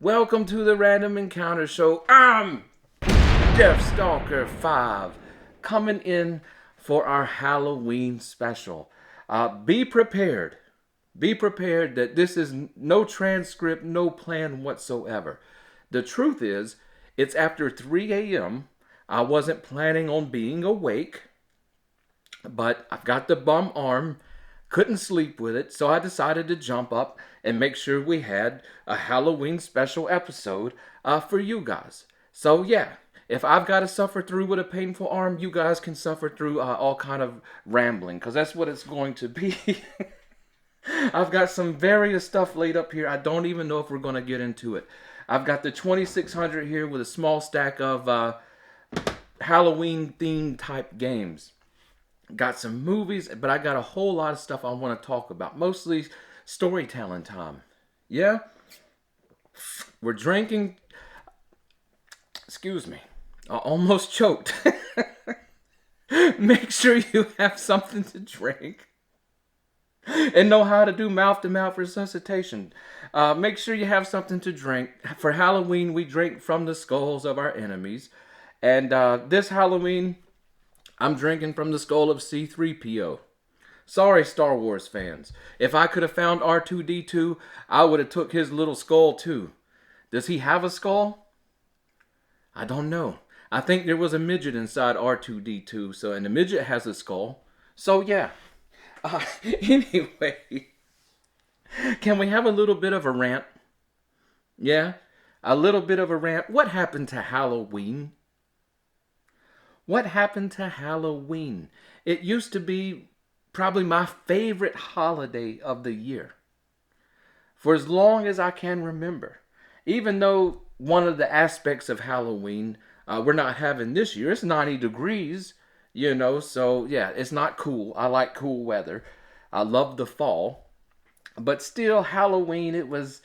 Welcome to the Random Encounter Show. I'm Death Stalker 5 coming in for our Halloween special. Be prepared. Be prepared that this is no transcript, no plan whatsoever. The truth is, it's after 3 a.m. I wasn't planning on being awake, but I've got the bum arm, couldn't sleep with it, so I decided to jump up and make sure we had a Halloween special episode for you guys. So yeah, if I've got to suffer through with a painful arm, you guys can suffer through all kind of rambling, because that's what it's going to be. I've got some various stuff laid up here. I don't even know if we're going to get into it. I've got the 2600 here with a small stack of Halloween themed type games. Got some movies, but I got a whole lot of stuff I want to talk about. Mostly storytelling time. Yeah? We're drinking. Excuse me. I almost choked. Make sure you have something to drink. And know how to do mouth-to-mouth resuscitation. Make sure you have something to drink. For Halloween, we drink from the skulls of our enemies. And this Halloween, I'm drinking from the skull of C-3PO. Sorry, Star Wars fans. If I could have found R2-D2, I would have took his little skull too. Does he have a skull? I don't know. I think there was a midget inside R2-D2, and the midget has a skull. So yeah. Anyway, can we have a little bit of a rant? Yeah? A little bit of a rant. What happened to Halloween? What happened to Halloween? It used to be probably my favorite holiday of the year. For as long as I can remember. Even though one of the aspects of Halloween we're not having this year. It's 90 degrees, so yeah, it's not cool. I like cool weather. I love the fall. But still, Halloween, it was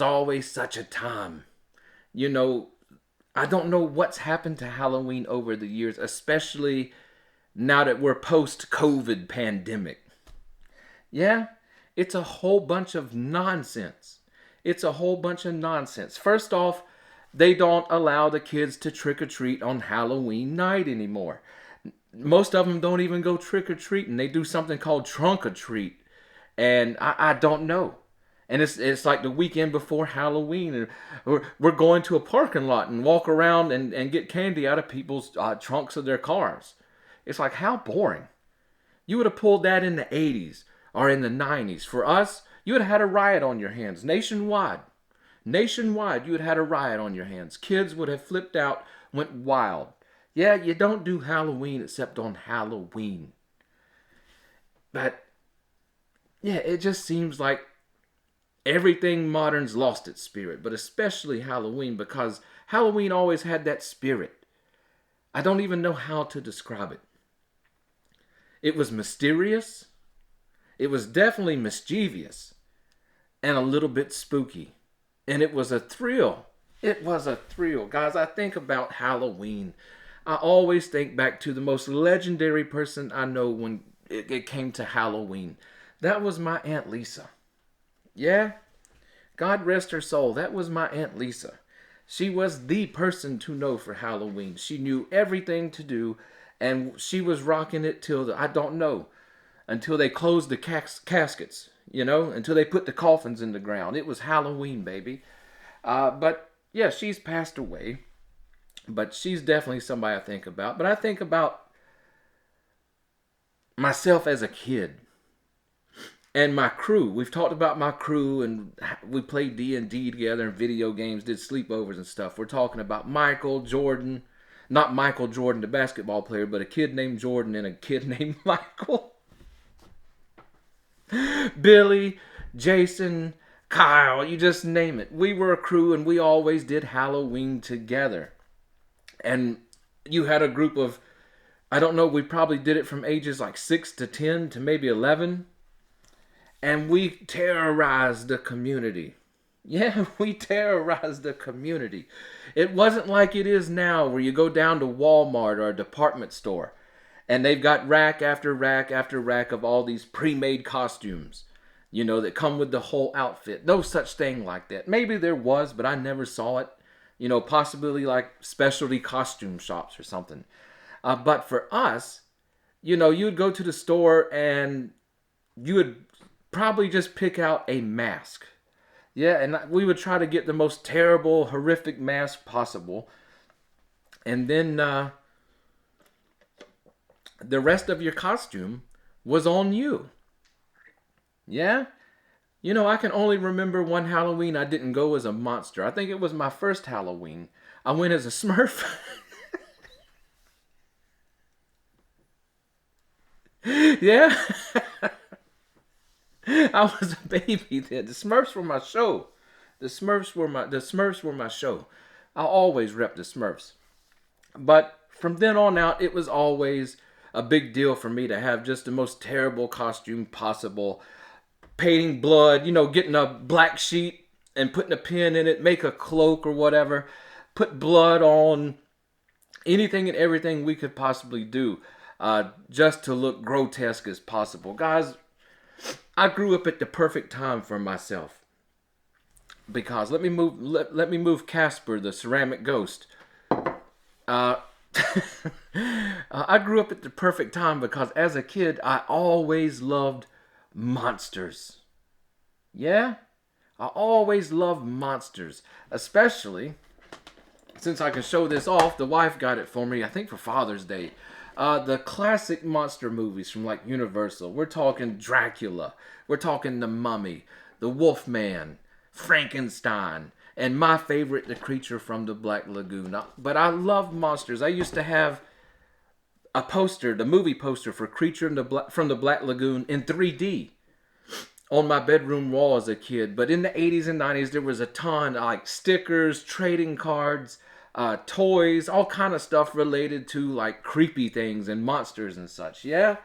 always such a time. I don't know what's happened to Halloween over the years, especially now that we're post-COVID pandemic. Yeah, it's a whole bunch of nonsense. It's a whole bunch of nonsense. First off, they don't allow the kids to trick-or-treat on Halloween night anymore. Most of them don't even go trick-or-treating. They do something called trunk-or-treat. And I don't know. And it's like the weekend before Halloween, and we're going to a parking lot and walk around and get candy out of people's trunks of their cars. It's like, how boring. You would have pulled that in the 80s or in the 90s. For us, you would have had a riot on your hands nationwide. Nationwide, you would have had a riot on your hands. Kids would have flipped out, went wild. Yeah, you don't do Halloween except on Halloween. But, yeah, it just seems like everything modern's lost its spirit, but especially Halloween, because Halloween always had that spirit. I don't even know how to describe it. It was mysterious. It was definitely mischievous. And a little bit spooky. And it was a thrill. It was a thrill. Guys, I think about Halloween. I always think back to the most legendary person I know when it came to Halloween. That was my Aunt Lisa. Yeah, God rest her soul. That was my Aunt Lisa. She was the person to know for Halloween. She knew everything to do, and she was rocking it till, until they closed the caskets, until they put the coffins in the ground. It was Halloween, baby. But, yeah, she's passed away, but she's definitely somebody I think about. But I think about myself as a kid. And my crew. We've talked about my crew, and we played D&D together and video games, did sleepovers and stuff. We're talking about Michael Jordan. Not Michael Jordan, the basketball player, but a kid named Jordan and a kid named Michael. Billy, Jason, Kyle, you just name it. We were a crew, and we always did Halloween together. And you had a group of, I don't know, we probably did it from ages like 6 to 10 to maybe 11. And we terrorized the community. Yeah, we terrorized the community. It wasn't like it is now where you go down to Walmart or a department store and they've got rack after rack after rack of all these pre-made costumes. that come with the whole outfit. No such thing like that. Maybe there was, but I never saw it. Possibly like specialty costume shops or something. But for us, you'd go to the store and you would probably just pick out a mask. Yeah, and we would try to get the most terrible, horrific mask possible. And then the rest of your costume was on you. Yeah? I can only remember one Halloween I didn't go as a monster. I think it was my first Halloween. I went as a Smurf. Yeah? I was a baby then. The Smurfs were my show. The Smurfs were my show. I always rep the Smurfs. But from then on out, it was always a big deal for me to have just the most terrible costume possible. Painting blood, getting a black sheet and putting a pin in it, make a cloak or whatever, put blood on anything and everything we could possibly do, just to look grotesque as possible. Guys, I grew up at the perfect time for myself. Because let me move Casper, the ceramic ghost. Uh, I grew up at the perfect time because as a kid, I always loved monsters. Yeah? I always loved monsters. Especially, since I can show this off, the wife got it for me, I think for Father's Day. The classic monster movies from like Universal. We're talking Dracula. We're talking The Mummy. The Wolfman. Frankenstein. And my favorite, The Creature from the Black Lagoon. But I love monsters. I used to have a poster, the movie poster for Creature from the Black Lagoon in 3D on my bedroom wall as a kid. But in the 80s and 90s, there was a ton like stickers, trading cards, toys, all kind of stuff related to like creepy things and monsters and such. Yeah?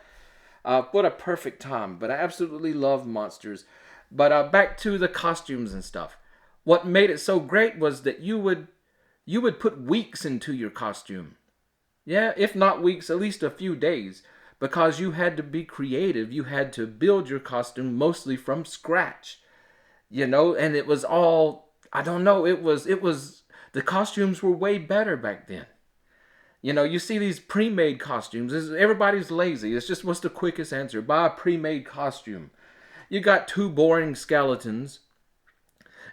What a perfect time. But I absolutely love monsters. But back to the costumes and stuff. What made it so great was that you would put weeks into your costume. Yeah, if not weeks, at least a few days. Because you had to be creative. You had to build your costume mostly from scratch. And it was all, I don't know, it was, the costumes were way better back then. You see these pre-made costumes. Everybody's lazy. It's just what's the quickest answer. Buy a pre-made costume. You got 2 boring skeletons.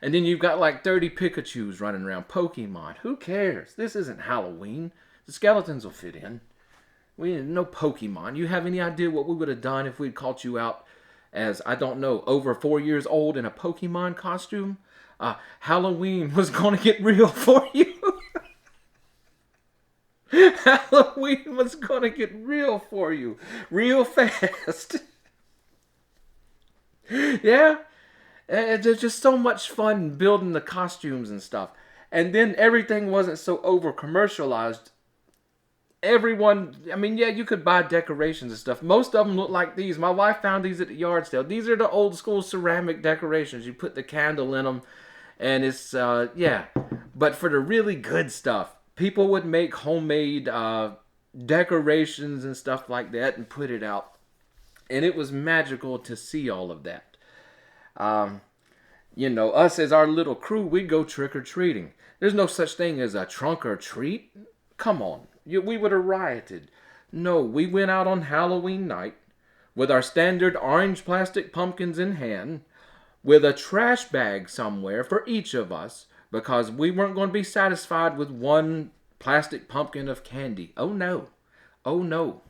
And then you've got like 30 Pikachus running around. Pokemon. Who cares? This isn't Halloween. The skeletons will fit in. We no Pokemon. You have any idea what we would have done if we'd caught you out as, I don't know, over 4 years old in a Pokemon costume? Halloween was going to get real for you. Halloween was going to get real for you. Real fast. Yeah? There's just so much fun building the costumes and stuff. And then everything wasn't so over commercialized. Everyone, yeah, you could buy decorations and stuff. Most of them look like these. My wife found these at the yard sale. These are the old school ceramic decorations. You put the candle in them and it's, yeah. But for the really good stuff, people would make homemade decorations and stuff like that and put it out. And it was magical to see all of that. Us as our little crew, we'd go trick-or-treating. There's no such thing as a trunk or treat. Come on. We would have rioted. No, we went out on Halloween night with our standard orange plastic pumpkins in hand, with a trash bag somewhere for each of us, because we weren't going to be satisfied with one plastic pumpkin of candy. Oh no. Oh no.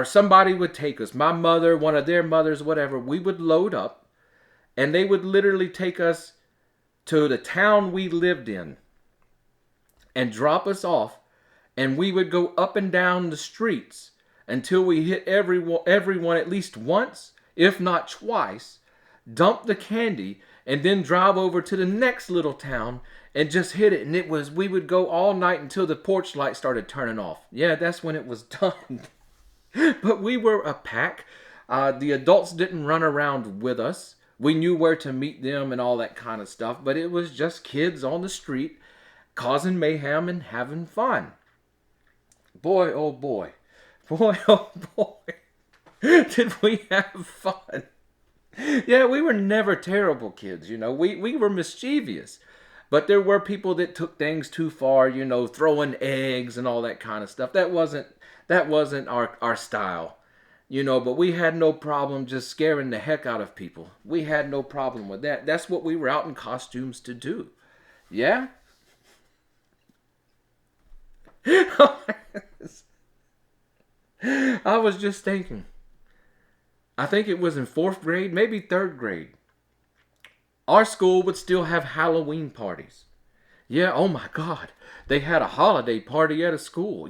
Somebody would take us, my mother, one of their mothers, whatever, we would load up and they would literally take us to the town we lived in and drop us off, and we would go up and down the streets until we hit everyone at least once, if not twice, dump the candy, and then drive over to the next little town and just hit it. And we would go all night until the porch light started turning off. Yeah, that's when it was done. But we were a pack. The adults didn't run around with us. We knew where to meet them and all that kind of stuff. But it was just kids on the street causing mayhem and having fun. Boy, oh boy. Boy, oh boy. Did we have fun? Yeah, we were never terrible kids, We were mischievous. But there were people that took things too far, throwing eggs and all that kind of stuff. That wasn't our style. But we had no problem just scaring the heck out of people. We had no problem with that. That's what we were out in costumes to do. Yeah? I was just thinking. I think it was in fourth grade, maybe third grade. Our school would still have Halloween parties. Yeah, oh my God. They had a holiday party at a school,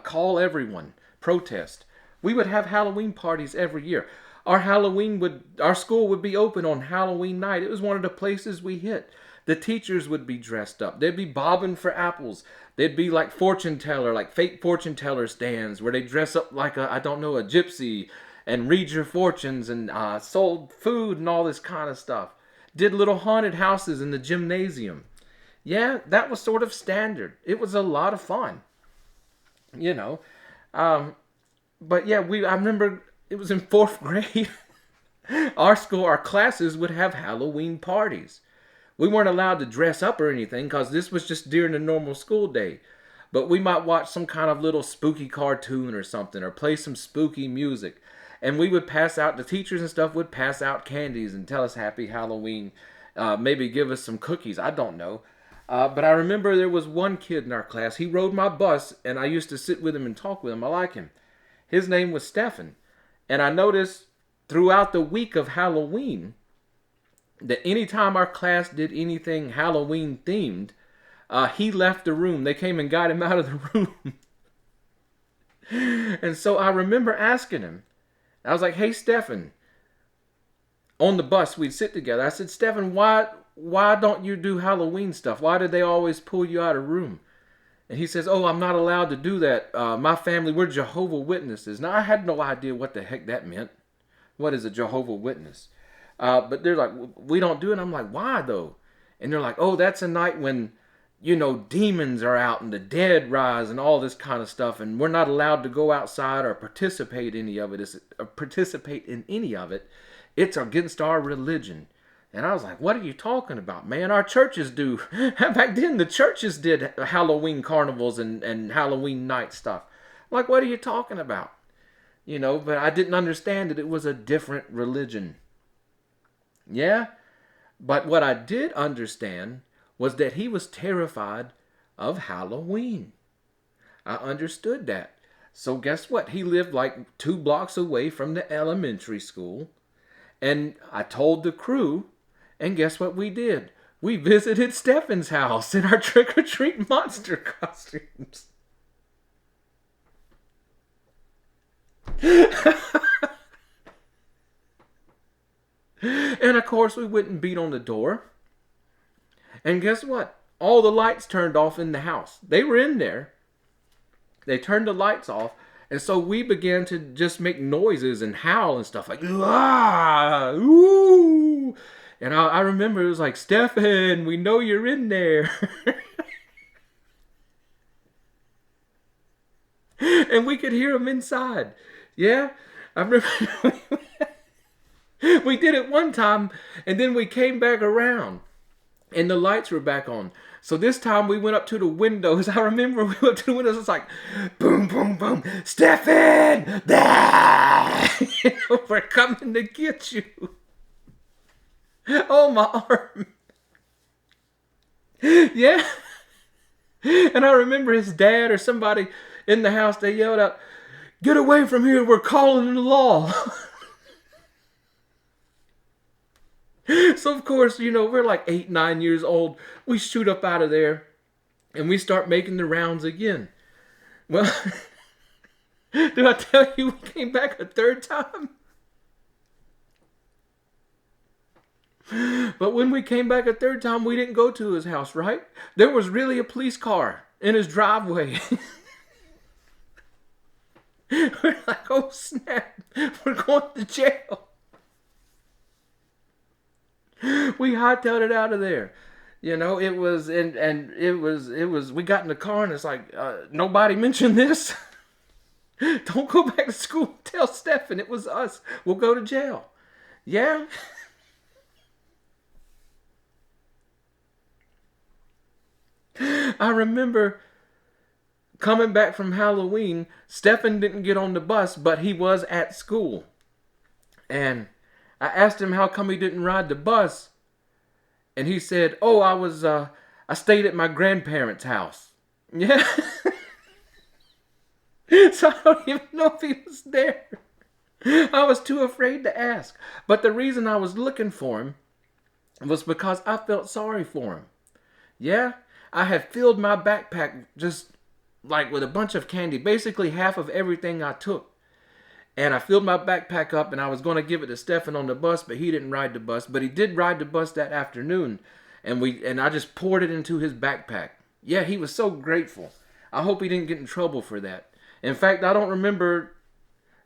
call everyone, protest. We would have Halloween parties every year. Our school would be open on Halloween night. It was one of the places we hit. The teachers would be dressed up. They'd be bobbing for apples. They'd be like fake fortune teller stands where they dress up like a gypsy and read your fortunes and sold food and all this kind of stuff. Did little haunted houses in the gymnasium. Yeah, that was sort of standard. It was a lot of fun, you know. But yeah, I remember it was in fourth grade. Our classes would have Halloween parties. We weren't allowed to dress up or anything because this was just during the normal school day. But we might watch some kind of little spooky cartoon or something or play some spooky music. And we would the teachers and stuff would pass out candies and tell us Happy Halloween. Maybe give us some cookies. I don't know. But I remember there was one kid in our class. He rode my bus and I used to sit with him and talk with him. I like him. His name was Stefan. And I noticed throughout the week of Halloween that anytime our class did anything Halloween themed, he left the room. They came and got him out of the room. And so I remember asking him. I was like, "Hey, Stefan." On the bus, we'd sit together. I said, "Stefan, why don't you do Halloween stuff? Why did they always pull you out of the room?" And he says, "Oh, I'm not allowed to do that. My family, we're Jehovah's Witnesses." Now, I had no idea what the heck that meant. What is a Jehovah's Witness? But they're like, "We don't do it." I'm like, "Why though?" And they're like, "Oh, that's a night when, demons are out and the dead rise and all this kind of stuff. And we're not allowed to go outside or participate in any of it. It's against our religion." And I was like, "What are you talking about, man? Our churches do." Back then, the churches did Halloween carnivals and Halloween night stuff. I'm like, "What are you talking about?" But I didn't understand that it was a different religion. Yeah? But what I did understand was that he was terrified of Halloween. I understood that. So guess what? He lived like 2 blocks away from the elementary school. And I told the crew, and guess what we did? We visited Stefan's house in our trick-or-treat monster costumes. And of course, we went and beat on the door. And guess what? All the lights turned off in the house. They were in there. They turned the lights off. And so we began to just make noises and howl and stuff like, "Ah, ooh." And I remember it was like, "Stefan, we know you're in there." And we could hear him inside. Yeah? I remember we did it one time and then we came back around and the lights were back on. So this time we went up to the windows. I remember we went up to the windows. It's like, boom, boom, boom. "Stefan! We're coming to get you." Oh, my arm. Yeah. And I remember his dad or somebody in the house, they yelled out, "Get away from here. We're calling the law." So, of course, we're like 8, 9 years old. We shoot up out of there and we start making the rounds again. Well, did I tell you we came back a third time? But when we came back a third time, we didn't go to his house, right? There was really a police car in his driveway. We're like, "Oh, snap. We're going to jail." We hightailed it out of there. It was, and it was, we got in the car and it's like, "Nobody mentioned this." Don't go back to school. Tell Stefan it was us. We'll go to jail. Yeah? I remember coming back from Halloween. Stefan didn't get on the bus, but he was at school. And I asked him how come he didn't ride the bus. And he said, "Oh, I stayed at my grandparents' house." Yeah. So I don't even know if he was there. I was too afraid to ask. But the reason I was looking for him was because I felt sorry for him. Yeah, I had filled my backpack just like with a bunch of candy, basically half of everything I took. And I filled my backpack up and I was going to give it to Stefan on the bus, but he didn't ride the bus. But he did ride the bus that afternoon. And I just poured it into his backpack. Yeah, he was so grateful. I hope he didn't get in trouble for that. In fact, I don't remember.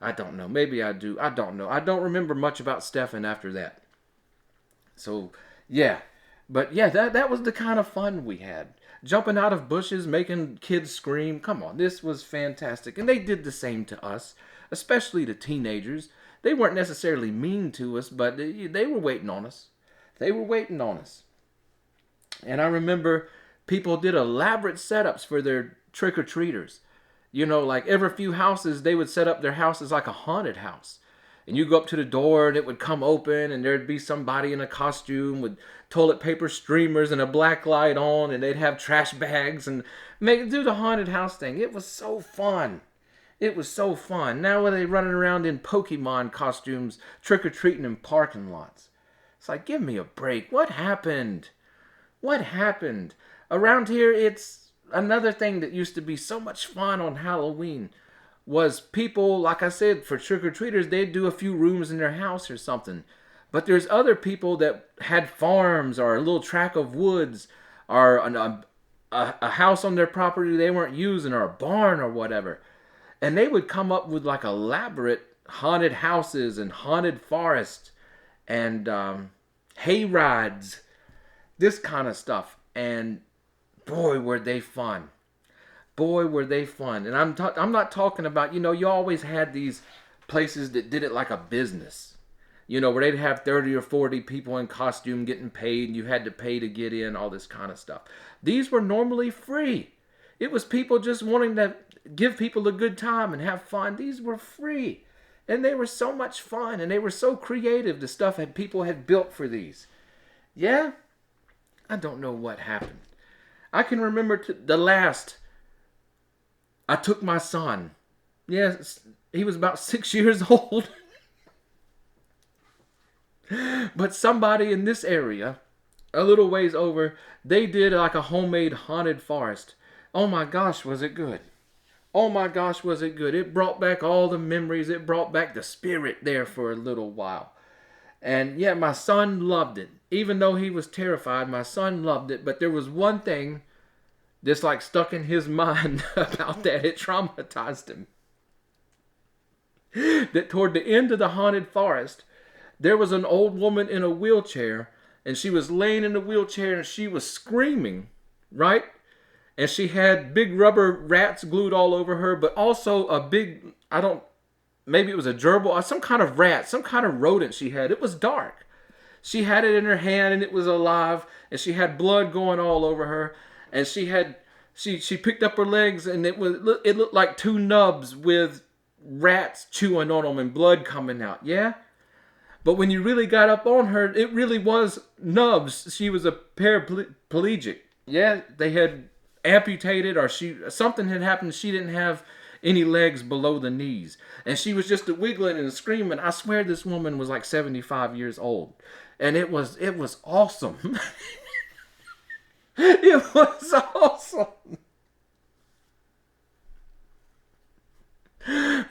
I don't know. Maybe I do. I don't know. I don't remember much about Stefan after that. So, yeah. But yeah, that was the kind of fun we had. Jumping out of bushes, making kids scream. Come on, this was fantastic. And they did the same to us, especially the teenagers. They weren't necessarily mean to us, but they were waiting on us. They were waiting on us. And I remember people did elaborate setups for their trick-or-treaters. You know, like every few houses, they would set up their houses like a haunted house. And you go up to the door and it would come open and there'd be somebody in a costume with toilet paper streamers and a black light on, and they'd have trash bags and do the haunted house thing. It was so fun. It was so fun. Now are they running around in Pokemon costumes, trick-or-treating in parking lots? It's like, give me a break. What happened? What happened? Around here, it's another thing that used to be so much fun on Halloween was people, like I said, for trick-or-treaters, they'd do a few rooms in their house or something. But there's other people that had farms or a little tract of woods or a house on their property they weren't using or a barn or whatever. And they would come up with like elaborate haunted houses and haunted forests and hay rides, this kind of stuff. And boy, were they fun. Boy, were they fun. And I'm not talking about, you always had these places that did it like a business. Where they'd have 30 or 40 people in costume getting paid, and you had to pay to get in, all this kind of stuff. These were normally free. It was people just wanting to give people a good time and have fun. These were free. And they were so much fun, and they were so creative, the stuff that people had built for these. Yeah? I don't know what happened. I can remember the last... I took my son. Yes, he was about 6 years old. But somebody in this area, a little ways over, they did like a homemade haunted forest. Oh my gosh, was it good. Oh my gosh, was it good. It brought back all the memories. It brought back the spirit there for a little while. And yeah, my son loved it. Even though he was terrified, my son loved it. But there was one thing that's like stuck in his mind about that. It traumatized him. That toward the end of the haunted forest, there was an old woman in a wheelchair, and she was laying in the wheelchair and she was screaming, right? And she had big rubber rats glued all over her, but also a big, maybe it was a gerbil, or some kind of rat, some kind of rodent she had. It was dark. She had it in her hand and it was alive, and she had blood going all over her. And she picked up her legs, and it looked like two nubs with rats chewing on them and blood coming out. Yeah? But when you really got up on her, it really was nubs. She was a paraplegic. Yeah, they had amputated, or something had happened. She didn't have any legs below the knees. And she was just wiggling and screaming. I swear this woman was like 75 years old. And it was awesome. It was awesome.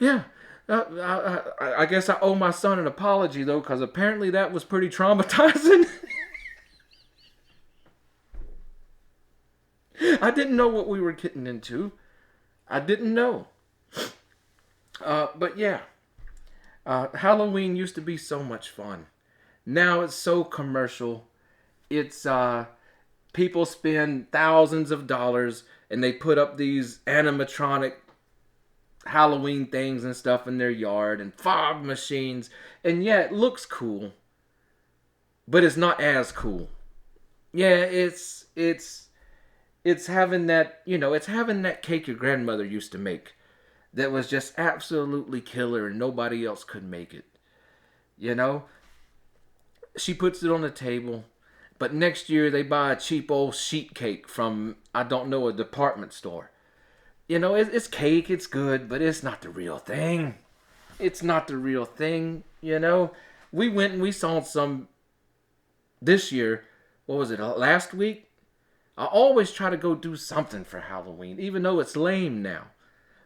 Yeah. I guess I owe my son an apology, though, because apparently that was pretty traumatizing. I didn't know what we were getting into. I didn't know. But yeah. Halloween used to be so much fun. Now it's so commercial. It's... people spend thousands of dollars and they put up these animatronic Halloween things and stuff in their yard and fog machines. And yeah, it looks cool, but it's not as cool. Yeah, it's having that, it's having that cake your grandmother used to make that was just absolutely killer and nobody else could make it. You know, she puts it on the table, but next year they buy a cheap old sheet cake from, I don't know, a department store. It's cake, it's good, but it's not the real thing. It's not the real thing. We went and we saw some this year. What was it, last week? I always try to go do something for Halloween, even though it's lame now.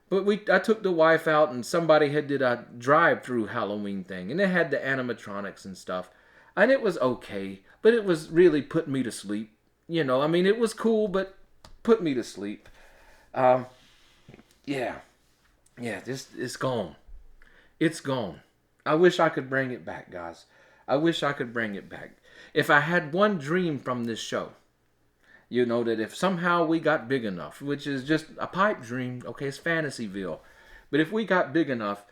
But I took the wife out and somebody had did a drive-through Halloween thing, and it had the animatronics and stuff, and it was okay, but it was really putting me to sleep. I mean, it was cool, but put me to sleep. Um, yeah, yeah, this it's gone. It's gone. I wish I could bring it back, guys. I wish I could bring it back. If I had one dream from this show, that if somehow we got big enough, which is just a pipe dream, okay, it's Fantasyville. But if we got big enough,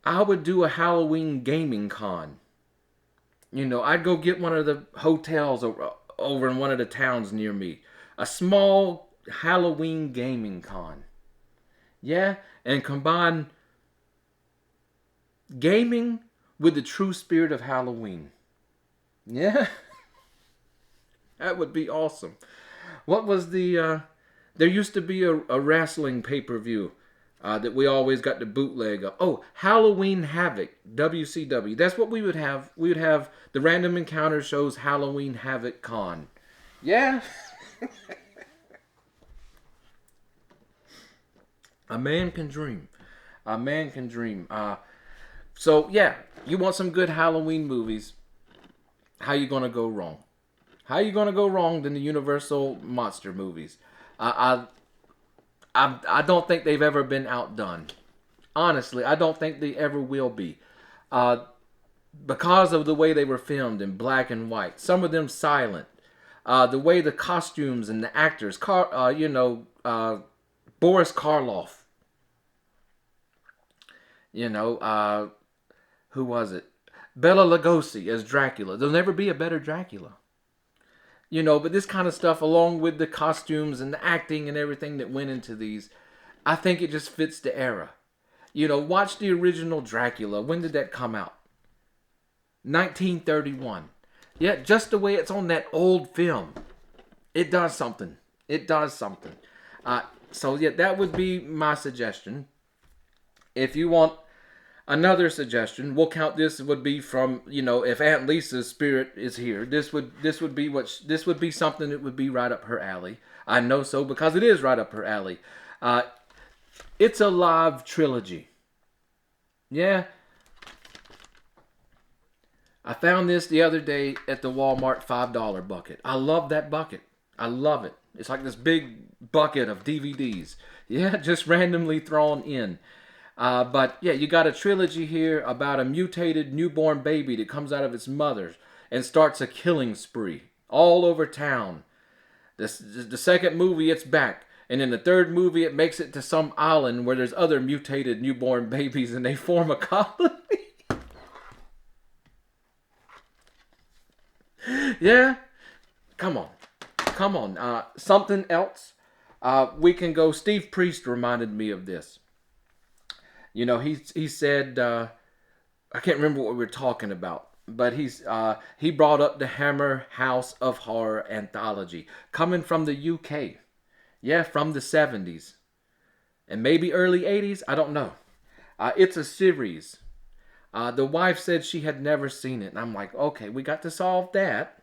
I would do a Halloween gaming con. I'd go get one of the hotels over in one of the towns near me. A small Halloween gaming con. Yeah, and combine gaming with the true spirit of Halloween. Yeah, that would be awesome. What was there used to be a wrestling pay-per-view that we always got the bootleg of. Oh, Halloween Havoc, WCW. That's what we would have. We would have the Random Encounter shows Halloween Havoc Con. Yeah. A man can dream. A man can dream. So yeah, you want some good Halloween movies. How you gonna go wrong? How you gonna go wrong than the Universal monster movies? I don't think they've ever been outdone. Honestly, I don't think they ever will be. Uh, because of the way they were filmed in black and white. Some of them silent. The way the costumes and the actors, Boris Karloff. Who was it? Bela Lugosi as Dracula. There'll never be a better Dracula. But this kind of stuff, along with the costumes and the acting and everything that went into these, I think it just fits the era. Watch the original Dracula. When did that come out? 1931. Yeah, just the way it's on that old film. It does something. It does something. So yeah, that would be my suggestion. If you want another suggestion, we'll count this would be from, if Aunt Lisa's spirit is here, this would be something that would be right up her alley. I know so because it is right up her alley. It's a live trilogy. Yeah. I found this the other day at the Walmart $5 bucket. I love that bucket. I love it. It's like this big bucket of DVDs. Yeah, just randomly thrown in. But yeah, you got a trilogy here about a mutated newborn baby that comes out of its mother and starts a killing spree all over town. The second movie, it's back. And in the third movie, it makes it to some island where there's other mutated newborn babies and they form a colony. Yeah? Come on. Come on. Something else? We can go. Steve Priest reminded me of this. He said, I can't remember what we were talking about, but he brought up the Hammer House of Horror anthology coming from the UK. Yeah, from the 70s. And maybe early 80s, I don't know. It's a series. The wife said she had never seen it, and I'm like, okay, we got to solve that.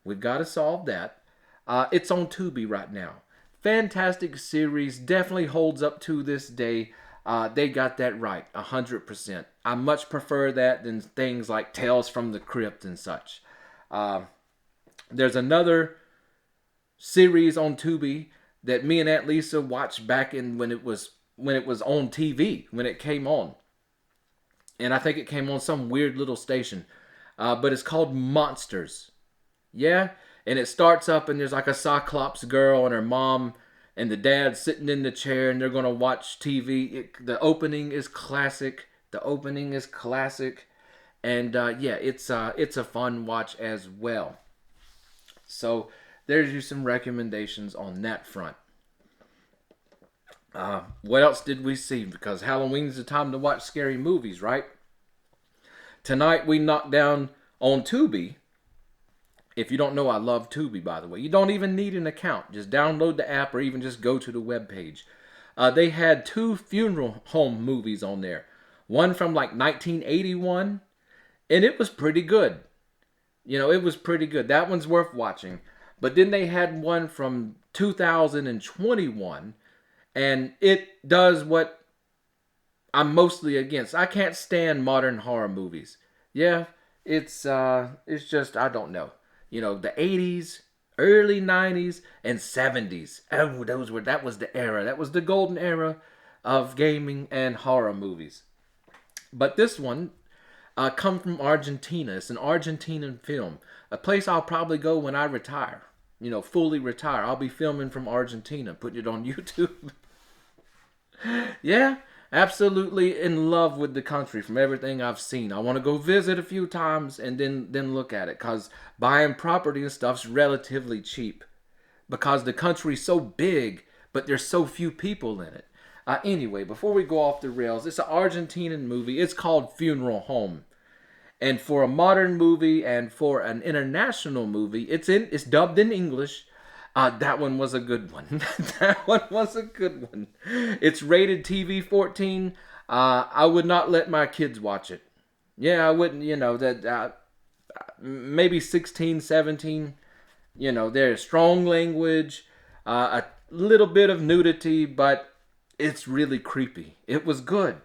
We've got to solve that. It's on Tubi right now. Fantastic series, definitely holds up to this day. They got that right, 100%. I much prefer that than things like Tales from the Crypt and such. There's another series on Tubi that me and Aunt Lisa watched back in when it was on TV, when it came on. And I think it came on some weird little station. But it's called Monsters. Yeah? And it starts up and there's like a Cyclops girl and her mom and the dad's sitting in the chair and they're going to watch TV. The opening is classic. The opening is classic. And yeah, it's a fun watch as well. So there's you some recommendations on that front. What else did we see? Because Halloween's the time to watch scary movies, right? Tonight we knocked down on Tubi. If you don't know, I love Tubi, by the way. You don't even need an account. Just download the app or even just go to the webpage. They had two funeral home movies on there. One from like 1981, and it was pretty good. You know, it was pretty good. That one's worth watching. But then they had one from 2021, and it does what I'm mostly against. I can't stand modern horror movies. Yeah, it's just I don't know. You know, the 80s, early 90s, and 70s. Oh, that was the era. That was the golden era of gaming and horror movies. But this one come from Argentina. It's an Argentinian film. A place I'll probably go when I retire. You know, fully retire. I'll be filming from Argentina, putting it on YouTube. Yeah, absolutely in love with the country from everything I've seen. I want to go visit a few times and then look at it, cause buying property and stuff's relatively cheap because the country's so big, but there's so few people in it. Anyway, before we go off the rails, it's an Argentinian movie. It's called Funeral Home. And for a modern movie and for an international movie, it's dubbed in English. That one was a good one. That one was a good one. It's rated TV 14. I would not let my kids watch it. Yeah, I wouldn't, you know, that maybe 16, 17. You know, there's strong language, a little bit of nudity, but it's really creepy. It was good.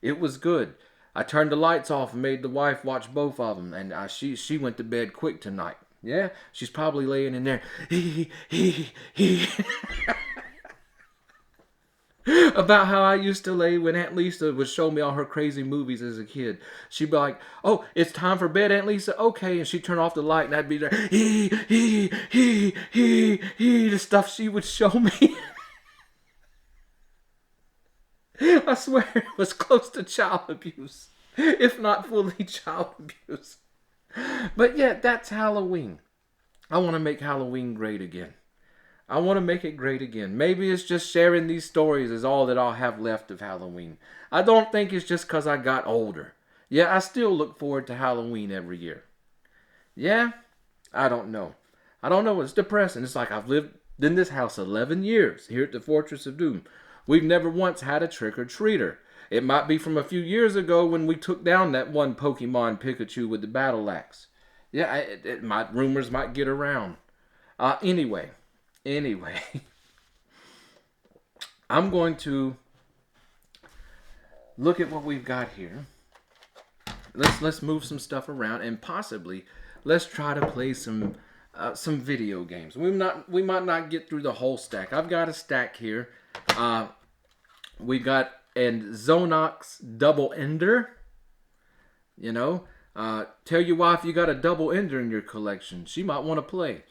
It was good. I turned the lights off and made the wife watch both of them, and she went to bed quick tonight. Yeah, she's probably laying in there. About how I used to lay when Aunt Lisa would show me all her crazy movies as a kid. She'd be like, "Oh, it's time for bed, Aunt Lisa. Okay," and she'd turn off the light, and I'd be there. The stuff she would show me. I swear it was close to child abuse, if not fully child abuse. But yeah, that's Halloween. I want to make Halloween great again. I want to make it great again. Maybe it's just sharing these stories is all that I'll have left of Halloween. I don't think it's just because I got older. Yeah, I still look forward to Halloween every year. Yeah, I don't know. I don't know. It's depressing. It's like I've lived in this house 11 years here at the Fortress of Doom. We've never once had a trick-or-treater. It might be from a few years ago when we took down that one Pokemon Pikachu with the battle axe. Yeah, rumors might get around. Anyway, I'm going to look at what we've got here. Let's move some stuff around and possibly let's try to play some video games. We might not get through the whole stack. I've got a stack here. We got an Zonox Double Ender. You know, tell your wife you got a Double Ender in your collection. She might want to play.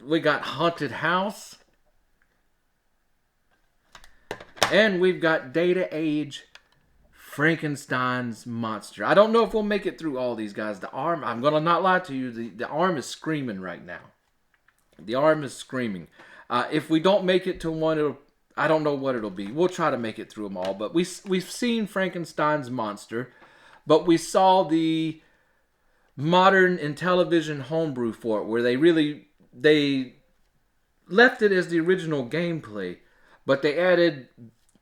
We got Haunted House. And we've got Data Age Frankenstein's Monster. I don't know if we'll make it through all these guys. The arm, I'm going to not lie to you, the arm is screaming right now. The arm is screaming. If we don't make it to one, I don't know what it'll be. We'll try to make it through them all. But we've seen Frankenstein's Monster. But we saw the modern Intellivision homebrew for it, where they left it as the original gameplay, but they added,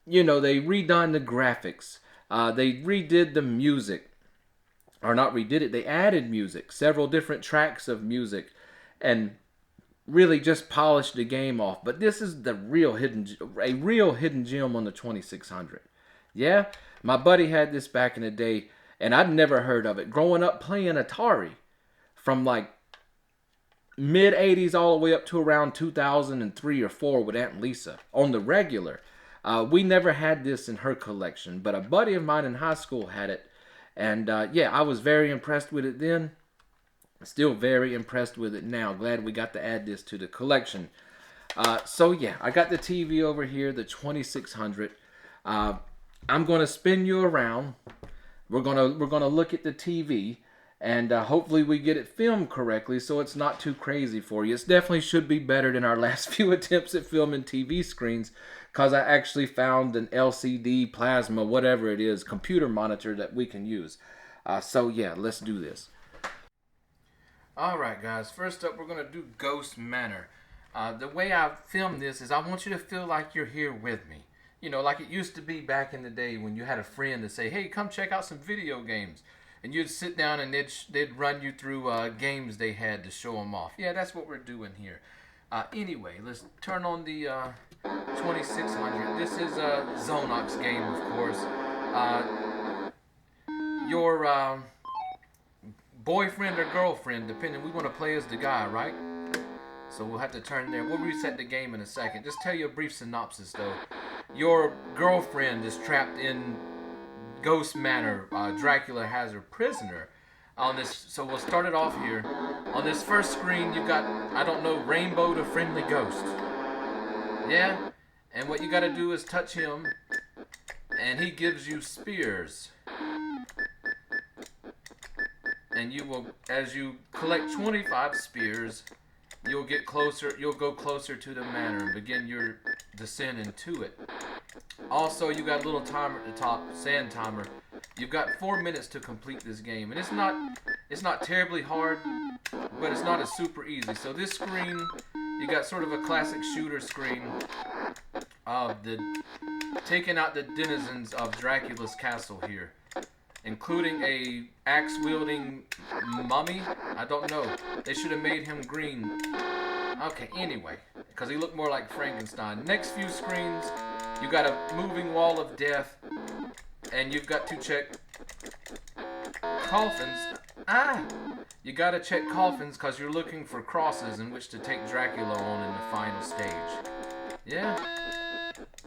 they redone the graphics. They redid the music. Or not redid it, they added music. Several different tracks of music. And really just polished the game off. But this is a real hidden gem on the 2600. Yeah, my buddy had this back in the day, and I'd never heard of it. Growing up playing Atari from like mid 80s all the way up to around 2003 or 4 with Aunt Lisa on the regular. We never had this in her collection, but a buddy of mine in high school had it. And yeah, I was very impressed with it then. Still very impressed with it now. Glad we got to add this to the collection. So yeah, I got the TV over here, the 2600. I'm gonna spin you around. We're gonna look at the TV, and hopefully we get it filmed correctly, so it's not too crazy for you. It definitely should be better than our last few attempts at filming TV screens, cause I actually found an LCD plasma, whatever it is, computer monitor that we can use. So yeah, let's do this. All right, guys. First up, we're gonna do Ghost Manor. The way I film this is I want you to feel like you're here with me. You know, like it used to be back in the day when you had a friend to say, "Hey, come check out some video games," and you'd sit down and they'd run you through games they had to show them off. Yeah, that's what we're doing here. Anyway, let's turn on the 2600. This is a Zonox game, of course. Your boyfriend or girlfriend, depending. We want to play as the guy, right? So we'll have to turn there. We'll reset the game in a second. Just tell you a brief synopsis, though. Your girlfriend is trapped in Ghost Manor. Dracula has her prisoner on this. So we'll start it off here. On this first screen, you've got, I don't know, Rainbow the Friendly Ghost. Yeah? And what you got to do is touch him, and he gives you spears. And you will, as you collect 25 spears, you'll go closer to the manor and begin your descent into it. Also, you got a little timer at the top, sand timer. You've got 4 minutes to complete this game, and it's not terribly hard, but it's not as super easy. So this screen, you got sort of a classic shooter screen of taking out the denizens of Dracula's castle here, including a axe-wielding mummy. I don't know. They should have made him green. Okay, anyway, because he looked more like Frankenstein. Next few screens, you got a moving wall of death, and you've got to check coffins. You got to check coffins because you're looking for crosses in which to take Dracula on in the final stage. Yeah?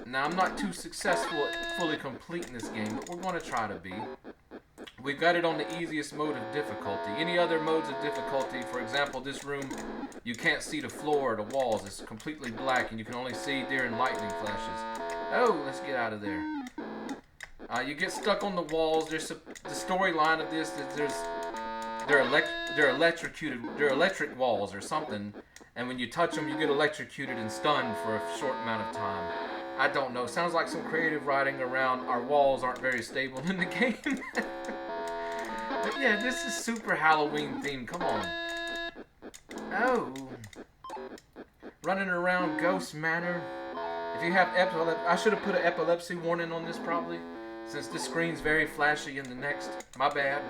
Now, I'm not too successful at fully completing this game, but we're going to try to be. We've got it on the easiest mode of difficulty. Any other modes of difficulty, for example, this room, you can't see the floor or the walls. It's completely black, and you can only see during lightning flashes. Oh, let's get out of there. You get stuck on the walls. The storyline of this is they're electrocuted. They're electric walls or something, and when you touch them, you get electrocuted and stunned for a short amount of time. I don't know. Sounds like some creative writing around our walls aren't very stable in the game. But yeah, this is super Halloween themed. Come on. Oh. Running around Ghost Manor. If you have epilepsy, I should have put an epilepsy warning on this probably, since this screen's very flashy in the next. My bad.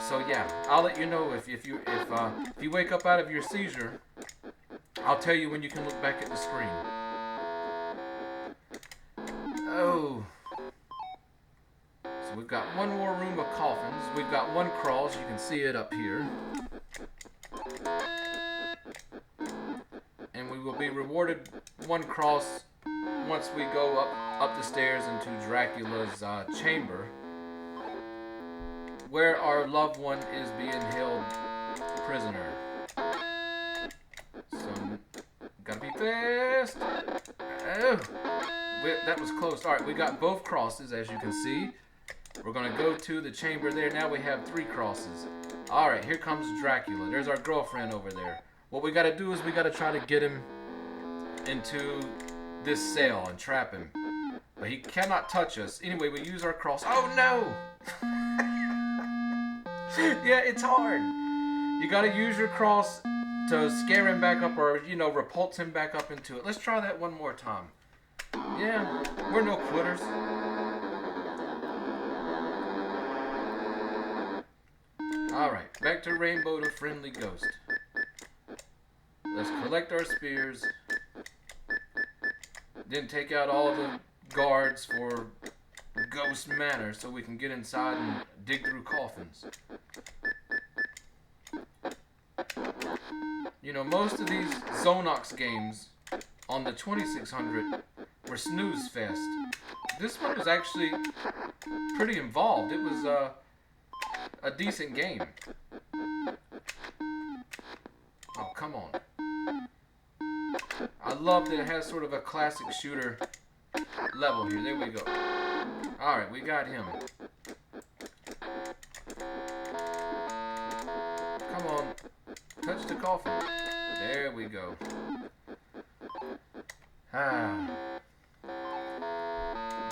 So yeah, I'll let you know if you wake up out of your seizure. I'll tell you when you can look back at the screen. Oh. So we've got one more room of coffins. We've got one cross. You can see it up here. And we will be rewarded one cross once we go up the stairs into Dracula's chamber, where our loved one is being held prisoner. So, gotta be fast. Oh. That was close. Alright, we got both crosses, as you can see. We're going to go to the chamber there. Now we have 3 crosses. Alright, here comes Dracula. There's our girlfriend over there. What we got to do is we got to try to get him into this cell and trap him. But he cannot touch us. Anyway, we use our cross. Oh, no! Yeah, it's hard. You got to use your cross to scare him back up, or, repulse him back up into it. Let's try that one more time. Yeah, we're no quitters. Alright, back to Rainbow the Friendly Ghost. Let's collect our spears. Then take out all the guards for Ghost Manor so we can get inside and dig through coffins. Most of these Zonox games on the 2600 were snooze fest. This one was actually pretty involved. It was a decent game. Oh, come on. I love that it has sort of a classic shooter level here. There we go. Alright, we got him. Come on. Touch the coffin. There we go. Ah.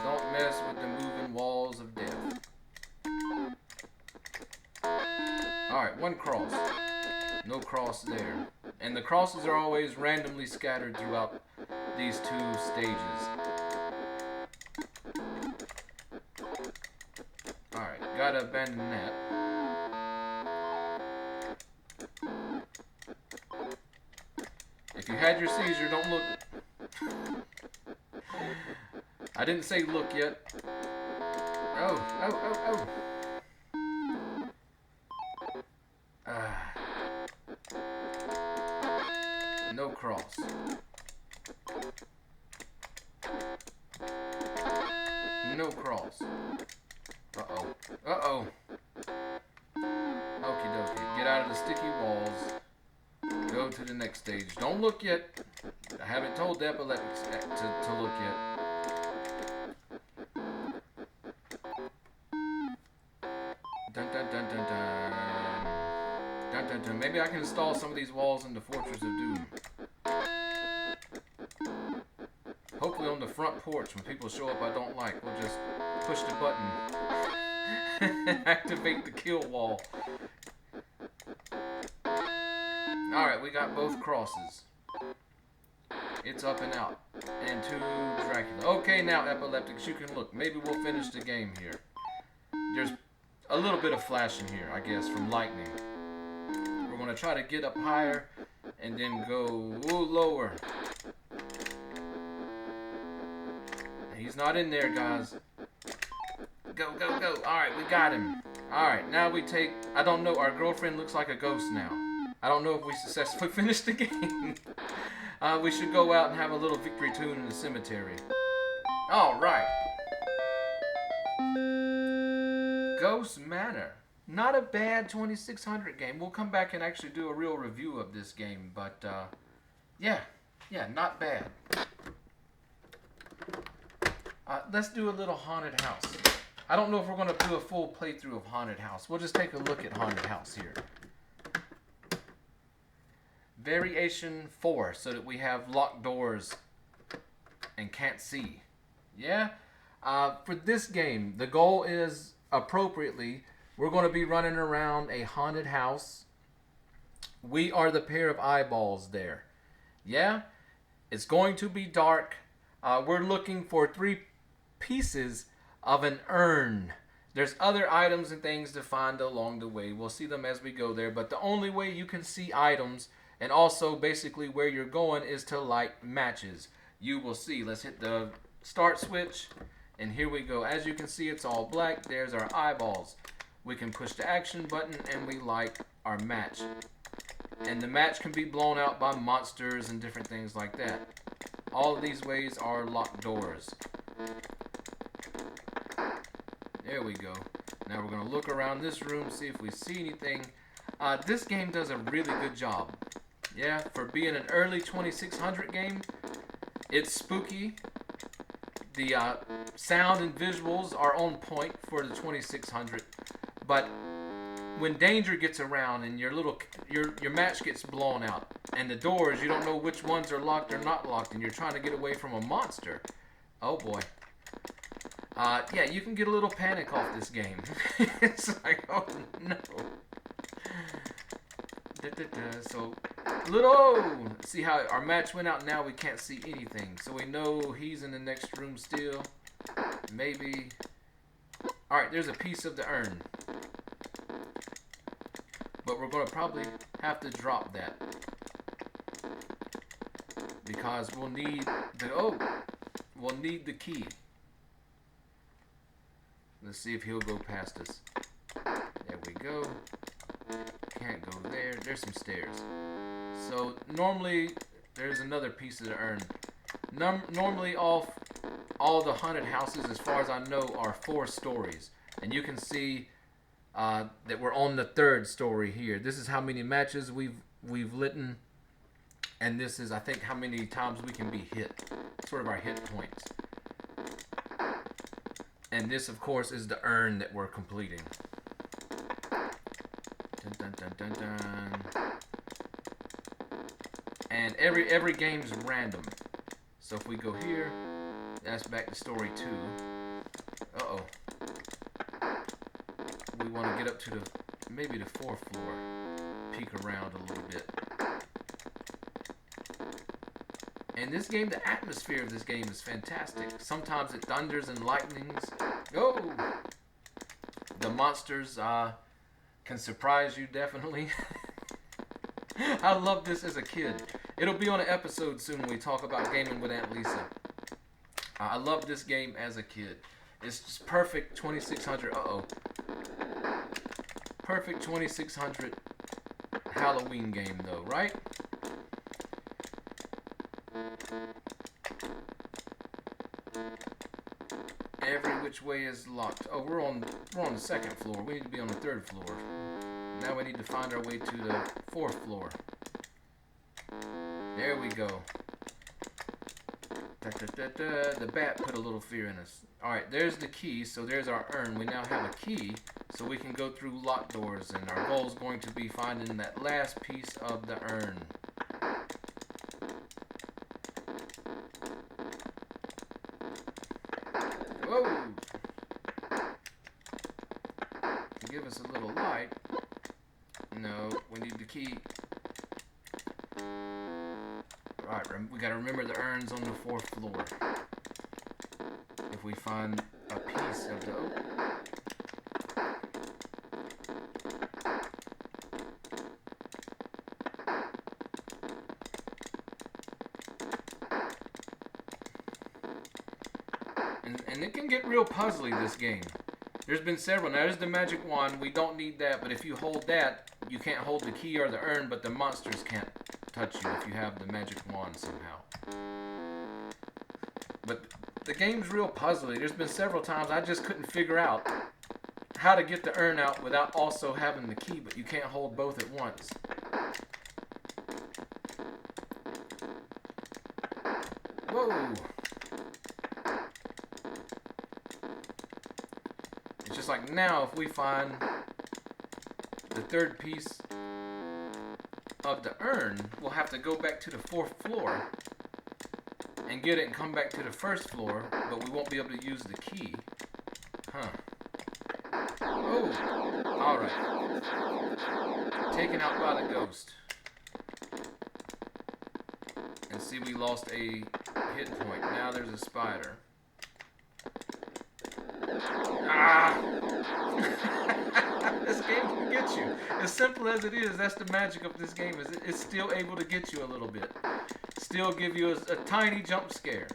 Don't mess with the moving walls of death. Alright, one cross. No cross there. And the crosses are always randomly scattered throughout these two stages. Alright, gotta abandon that. If you had your seizure, don't look. I didn't say look yet. Oh. No cross. No cross. Uh-oh. Uh-oh. Okie dokie. Get out of the sticky walls. Go to the next stage. Don't look yet. I haven't told the epileptics to look yet. Dun dun dun dun dun. Dun dun dun. Maybe I can install some of these walls in the Fortress of Doom. Hopefully on the front porch when people show up I don't like, we'll just push the button. Activate the kill wall. Alright, we got both crosses. It's up and out. And to Dracula. Okay, now epileptics, you can look. Maybe we'll finish the game here. There's a little bit of flashing here, I guess, from lightning. We're going to try to get up higher and then go lower. He's not in there, guys. Go, go, go. Alright, we got him. Alright, now we take... I don't know. Our girlfriend looks like a ghost now. I don't know if we successfully finished the game. We should go out and have a little victory tune in the cemetery. Alright. Ghost Manor. Not a bad 2600 game. We'll come back and actually do a real review of this game. But, yeah, not bad. Let's do a little Haunted House. I don't know if we're going to do a full playthrough of Haunted House. We'll just take a look at Haunted House here. Variation 4, so that we have locked doors and can't see. Yeah? For this game, the goal is, appropriately, we're going to be running around a haunted house. We are the pair of eyeballs there. Yeah? It's going to be dark. We're looking for 3 pieces of an urn. There's other items and things to find along the way. We'll see them as we go there. But the only way you can see items, and also basically where you're going, is to light matches. You will see. Let's hit the start switch. And here we go. As you can see, it's all black. There's our eyeballs. We can push the action button and we light our match. And the match can be blown out by monsters and different things like that. All of these ways are locked doors. There we go. Now we're going to look around this room, see if we see anything. This game does a really good job. Yeah, for being an early 2600 game, it's spooky. The sound and visuals are on point for the 2600. But when danger gets around and your match gets blown out, and the doors, you don't know which ones are locked or not locked, and you're trying to get away from a monster. Oh boy. Yeah, you can get a little panic off this game. It's like, oh no. So, see how our match went out. Now we can't see anything. So we know he's in the next room still. Maybe. Alright, there's a piece of the urn. But we're going to probably have to drop that. Because we'll need the key. Let's see if he'll go past us. There we go. Can't go there. There's some stairs. So normally there's another piece of the urn. Normally all the haunted houses, as far as I know, are 4 stories. And you can see that we're on the 3rd story here. This is how many matches we've lit. And this is, I think, how many times we can be hit. Sort of our hit points. And this, of course, is the urn that we're completing. Dun, dun, dun, dun, dun. And every game's random. So if we go here, that's back to story 2. Uh-oh. We want to get up to maybe the 4th floor. Peek around a little bit. And this game, the atmosphere of this game is fantastic. Sometimes it thunders and lightnings. Oh! The monsters can surprise you, definitely. I loved this as a kid. It'll be on an episode soon when we talk about gaming with Aunt Lisa. I loved this game as a kid. It's just perfect 2600. Uh-oh. Perfect 2600 Halloween game, though, right? Every which way is locked. Oh, we're on the 2nd floor. We need to be on the 3rd floor. Now we need to find our way to the 4th floor. There we go. Da, da, da, da. The bat put a little fear in us. Alright, there's the key. So there's our urn. We now have a key so we can go through locked doors. And our goal is going to be finding that last piece of the urn. Whoa! To give us a little light. No, we need the key. Alright, we gotta remember the urn's on the 4th floor. If we find a piece of the... And it can get real puzzly, this game. There's been several. Now, there's the magic wand. We don't need that, but if you hold that, you can't hold the key or the urn, but the monsters can't touch you if you have the magic wand somehow. But the game's real puzzly. There's been several times I just couldn't figure out how to get the urn out without also having the key, but you can't hold both at once. Whoa! It's just like now, if we find the 3rd piece of the urn, we'll have to go back to the 4th floor and get it and come back to the 1st floor, but we won't be able to use the key. Huh. Oh! Alright. Taken out by the ghost. And see, we lost a hit point. Now there's a spider. Ah! This game can get you. As simple as it is, that's the magic of this game. Is it's still able to get you a little bit. Still give you a tiny jump scare.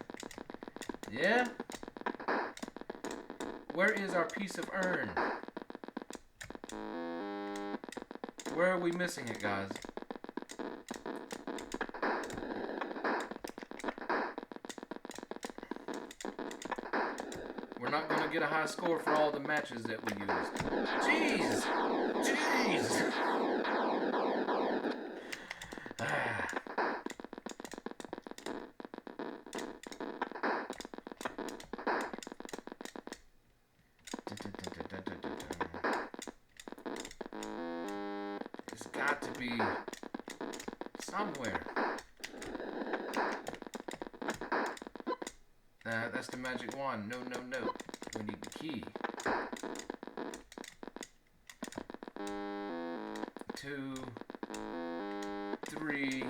Yeah? Where is our piece of urn? Where are we missing it, guys? We're not going to get a high score for all the matches that we used. Jeez! Jeez! It's got to be somewhere. That's the magic wand. No, no, no. We need the key. 2, 3.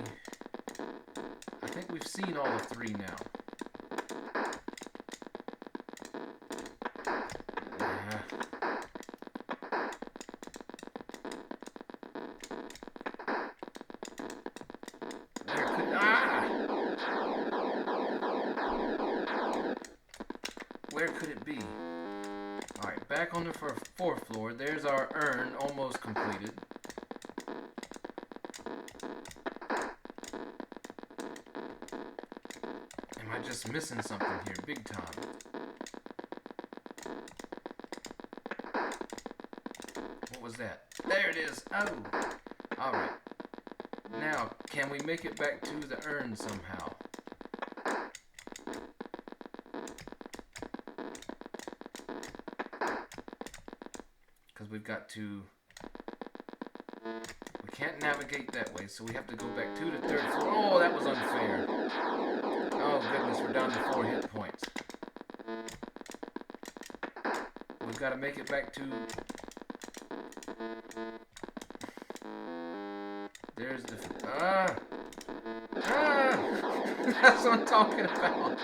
I think we've seen all of 3 now. Where could it be? Alright, back on the 4th floor. There's our urn, almost completed. Am I just missing something here? Big time. What was that? There it is! Oh! Alright. Now, Can we make it back to the urn somehow? Because we've got to... We can't navigate that way, so we have to go back to the 3rd floor. Oh, that was unfair. Oh, goodness, we're down to 4 hit points. We've got to make it back to... There's the... That's what I'm talking about.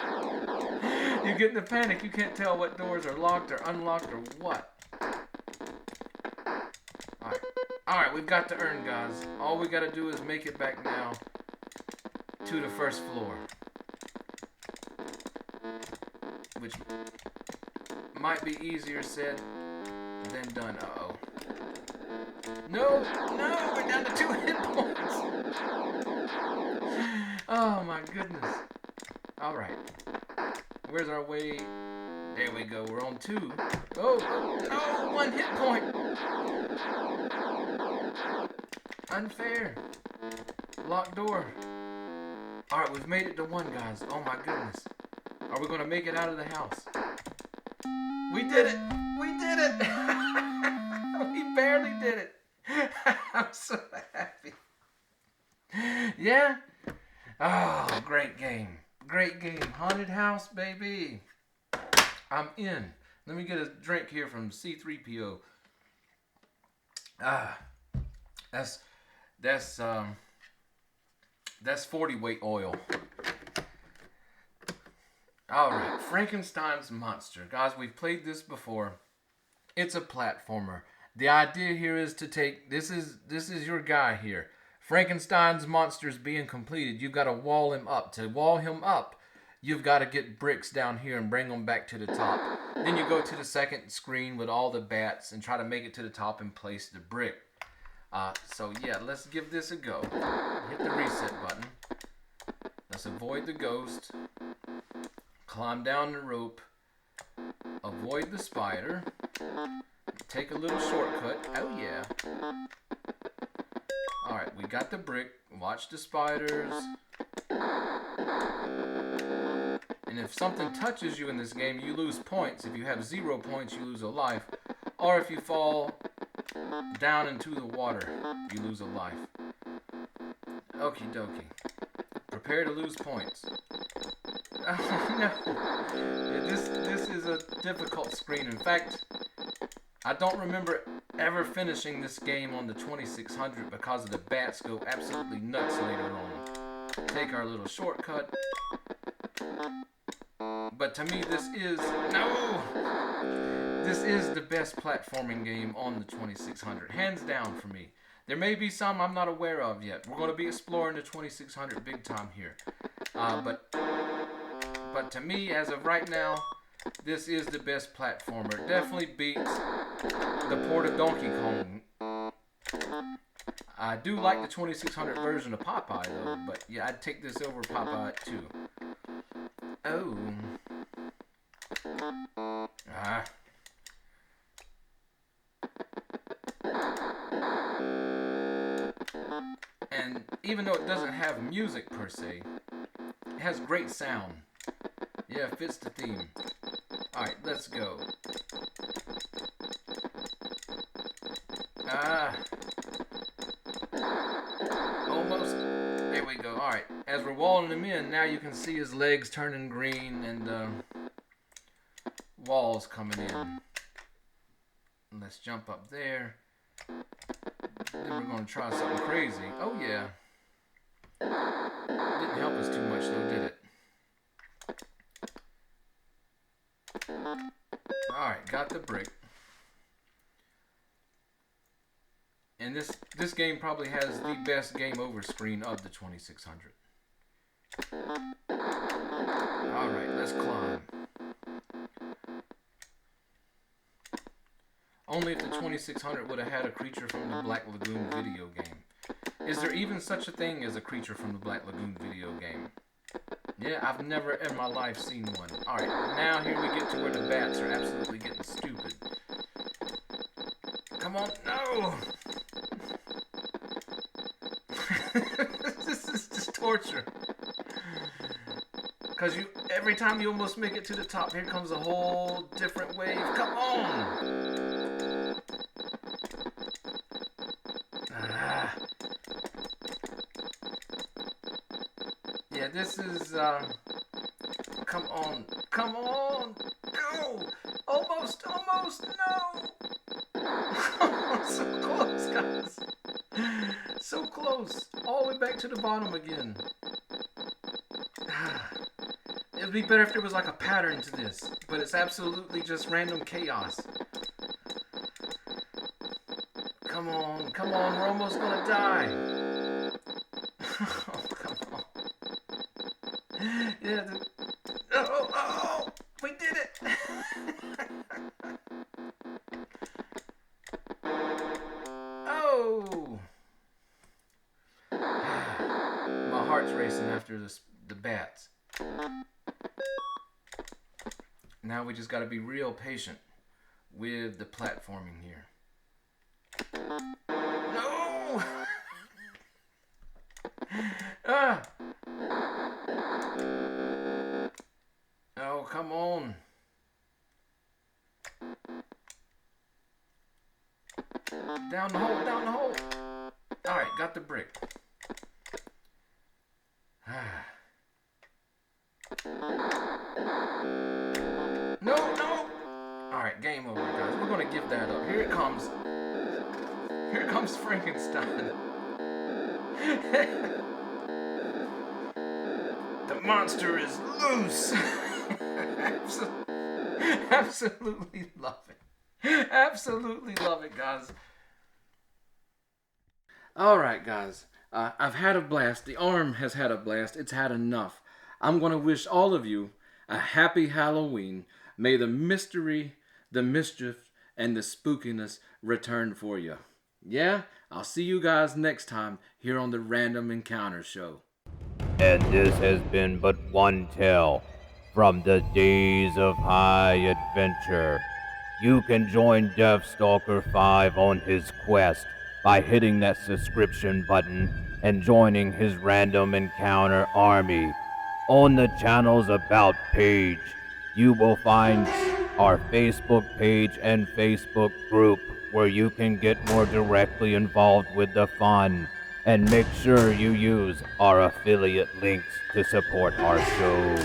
You get in a panic. You can't tell what doors are locked or unlocked or what. Alright, we've got the urn, guys. All we got to do is make it back now to the 1st floor. Which might be easier said than done. Uh-oh. No, we're down to 2 hit points. Oh my goodness. Alright. Where's our way? There we go, we're on 2. Oh, no, 1 hit point. Unfair. Locked door. Alright, we've made it to 1, guys. Oh my goodness. Are we going to make it out of the house? We did it! We did it! We barely did it. I'm so happy. Yeah? Oh, great game. Great game. Haunted house, baby. I'm in. Let me get a drink here from C3PO. That's 40 weight oil. Alright, Frankenstein's Monster. Guys, we've played this before. It's a platformer. The idea here is to take... This is your guy here. Frankenstein's monster's being completed. You've got to wall him up. To wall him up, you've got to get bricks down here and bring them back to the top. Then you go to the 2nd screen with all the bats and try to make it to the top and place the brick. So yeah, let's give this a go. Hit the reset button. Let's avoid the ghost. Climb down the rope. Avoid the spider. Take a little shortcut. Oh yeah. Alright, we got the brick. Watch the spiders. And if something touches you in this game, you lose points. If you have 0 points, you lose a life. Or if you fall down into the water, you lose a life. Okie dokie. Prepare to lose points. Oh no. Yeah, this is a difficult screen. In fact, I don't remember ever finishing this game on the 2600 because of the bats go absolutely nuts later on. Take our little shortcut. But to me, this is the best platforming game on the 2600. Hands down for me. There may be some I'm not aware of yet. We're going to be exploring the 2600 big time here. But to me, as of right now, this is the best platformer. It definitely beats the port of Donkey Kong. I do like the 2600 version of Popeye though, but yeah, I'd take this over Popeye too. Oh. And even though it doesn't have music per se, it has great sound. Yeah, it fits the theme. Alright, let's go. Almost. There we go. Alright, as we're walling him in, now you can see his legs turning green and walls coming in. Let's jump up there. Then we're going to try something crazy. Oh yeah. Didn't help us too much though, did it? Alright, got the brick. And this game probably has the best game over screen of the 2600. Alright, let's climb. Only if the 2600 would have had a creature from the Black Lagoon video game. Is there even such a thing as a creature from the Black Lagoon video game? Yeah, I've never in my life seen one. Alright, now here we get to where the bats are absolutely getting stupid. Come on, no! This is torture. Because every time you almost make it to the top, here comes a whole different wave. Come on! Yeah, this is, come on, go! Almost, no! So close, guys. So close. All the way back to the bottom again. It would be better if there was like a pattern to this, but it's absolutely just random chaos. Come on, we're almost gonna die. Oh, come on. Yeah, oh, we did it! Oh! My heart's racing after the bats. Now we just gotta be real patient with the platforming here. No! Oh, come on. Down the hole. Alright, got the brick. No! Alright, game over, guys. We're gonna give that up. Here it comes. Here comes Frankenstein. The monster is loose. Absolutely love it. Absolutely love it, guys. Alright, guys. I've had a blast. The arm has had a blast. It's had enough. I'm going to wish all of you a happy Halloween. May the mystery, the mischief, and the spookiness return for you. Yeah? I'll see you guys next time here on the Random Encounter Show. And this has been but one tale from the days of high adventure. You can join Deathstalker 5 on his quest by hitting that subscription button and joining his Random Encounter army. On the channel's About page, you will find our Facebook page and Facebook group where you can get more directly involved with the fun. And make sure you use our affiliate links to support our show.